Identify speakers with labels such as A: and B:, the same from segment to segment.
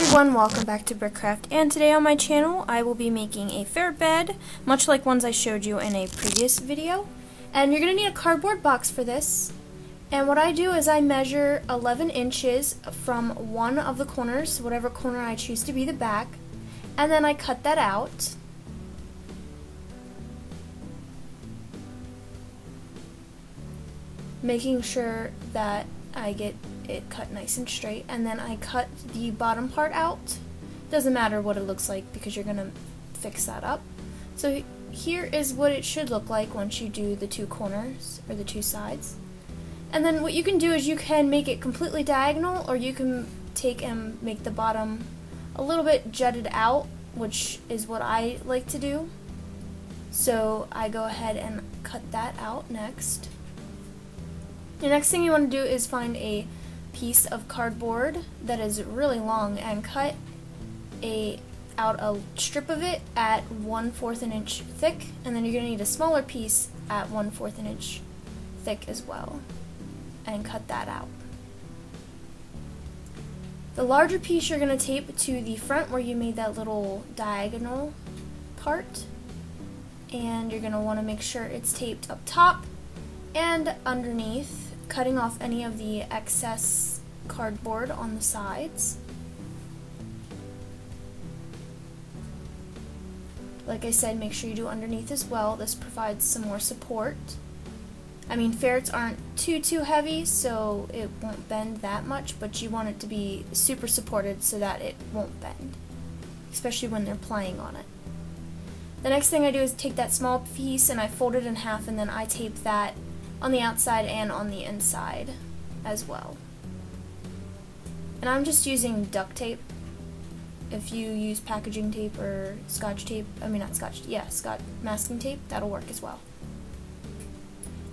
A: everyone, welcome back to Brickcraft, and today on my channel I will be making a ferret bed, much like ones I showed you in a previous video. And you're going to need a cardboard box for this. And what I do is I measure 11 inches from one of the corners, whatever corner I choose to be the back, and then I cut that out. Making sure that I get it cut nice and straight, and then I cut the bottom part out. Doesn't matter what it looks like because you're gonna fix that up. So here is what it should look like once you do the two corners or the two sides. And then what you can do is you can make it completely diagonal, or you can take and make the bottom a little bit jutted out, which is what I like to do. So I go ahead and cut that out next. The next thing you want to do is find a piece of cardboard that is really long and cut out a strip of it at 1/4 an inch thick, and then you're going to need a smaller piece at 1/4 an inch thick as well, and cut that out. The larger piece you're going to tape to the front where you made that little diagonal part, and you're going to want to make sure it's taped up top and underneath, cutting off any of the excess cardboard on the sides. Like I said, make sure you do underneath as well. This provides some more support. I mean, ferrets aren't too heavy, so it won't bend that much, but you want it to be super supported so that it won't bend, especially when they're playing on it. The next thing I do is take that small piece and I fold it in half, and then I tape that on the outside and on the inside as well. And I'm just using duct tape. If you use packaging tape or scotch tape, masking tape, that'll work as well.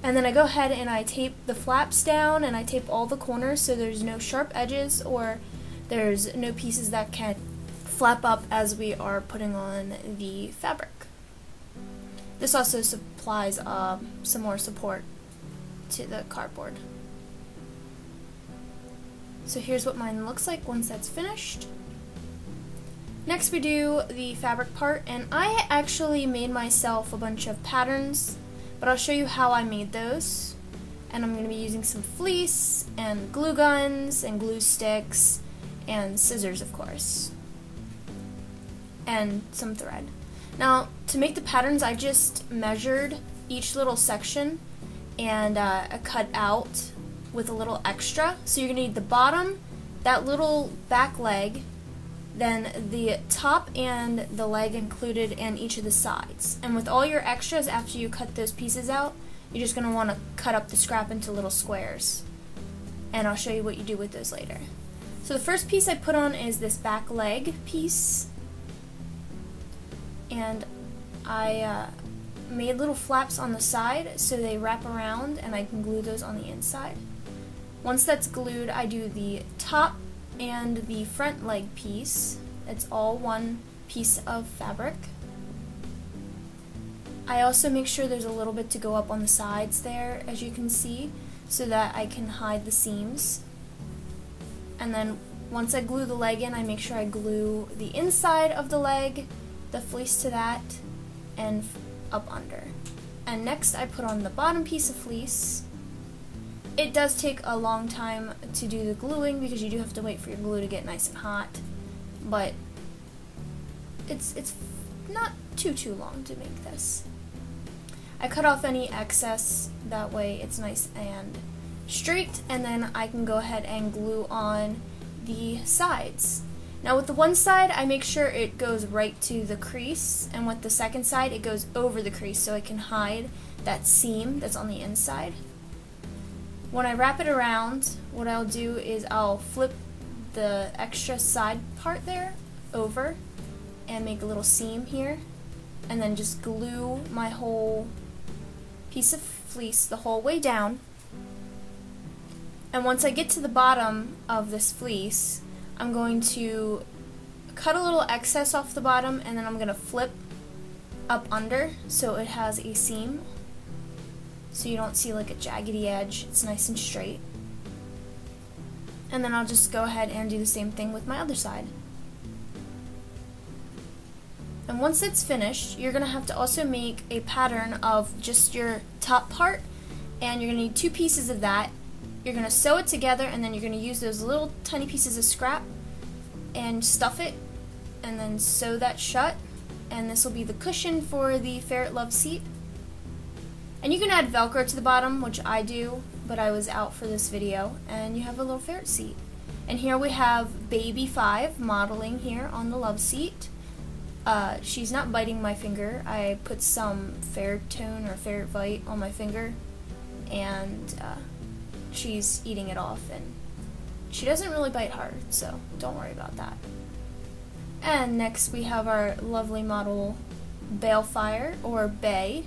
A: And then I go ahead and I tape the flaps down, and I tape all the corners so there's no sharp edges or there's no pieces that can flap up as we are putting on the fabric. This also supplies some more support to the cardboard. So here's what mine looks like once that's finished. Next we do the fabric part, and I actually made myself a bunch of patterns, but I'll show you how I made those. And I'm going to be using some fleece and glue guns and glue sticks and scissors, of course, and some thread. Now, to make the patterns, I just measured each little section and cut out with a little extra. So you're going to need the bottom, that little back leg, then the top and the leg included, and each of the sides. And with all your extras, after you cut those pieces out, you're just going to want to cut up the scrap into little squares. And I'll show you what you do with those later. So the first piece I put on is this back leg piece. And I made little flaps on the side so they wrap around, and I can glue those on the inside. Once that's glued, I do the top and the front leg piece. It's all one piece of fabric. I also make sure there's a little bit to go up on the sides there, as you can see, so that I can hide the seams. And then once I glue the leg in, I make sure I glue the inside of the leg, the fleece to that, and up under. And next I put on the bottom piece of fleece. It does take a long time to do the gluing because you do have to wait for your glue to get nice and hot, but it's not too long to make this. I cut off any excess, that way it's nice and straight, and then I can go ahead and glue on the sides. Now with the one side, I make sure it goes right to the crease, and with the second side, it goes over the crease so I can hide that seam that's on the inside. When I wrap it around, what I'll do is I'll flip the extra side part there over and make a little seam here, and then just glue my whole piece of fleece the whole way down. And once I get to the bottom of this fleece, I'm going to cut a little excess off the bottom, and then I'm going to flip up under so it has a seam, so you don't see like a jaggedy edge. It's nice and straight. And then I'll just go ahead and do the same thing with my other side. And once it's finished, you're going to have to also make a pattern of just your top part, and you're going to need 2 pieces of that. You're going to sew it together, and then you're going to use those little tiny pieces of scrap and stuff it, and then sew that shut. And this will be the cushion for the Ferret Love seat. And you can add Velcro to the bottom, which I do, but I was out for this video, and you have a little ferret seat. And here we have Baby 5 modeling here on the love seat. She's not biting my finger. I put some Ferritone or Ferret Vite on my finger, and she's eating it off, and she doesn't really bite hard, so don't worry about that. And next we have our lovely model Balefire, or Bay,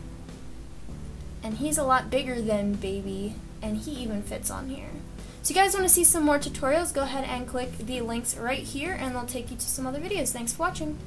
A: and he's a lot bigger than Baby, and he even fits on here. So you guys want to see some more tutorials, go ahead and click the links right here, and they'll take you to some other videos. Thanks for watching.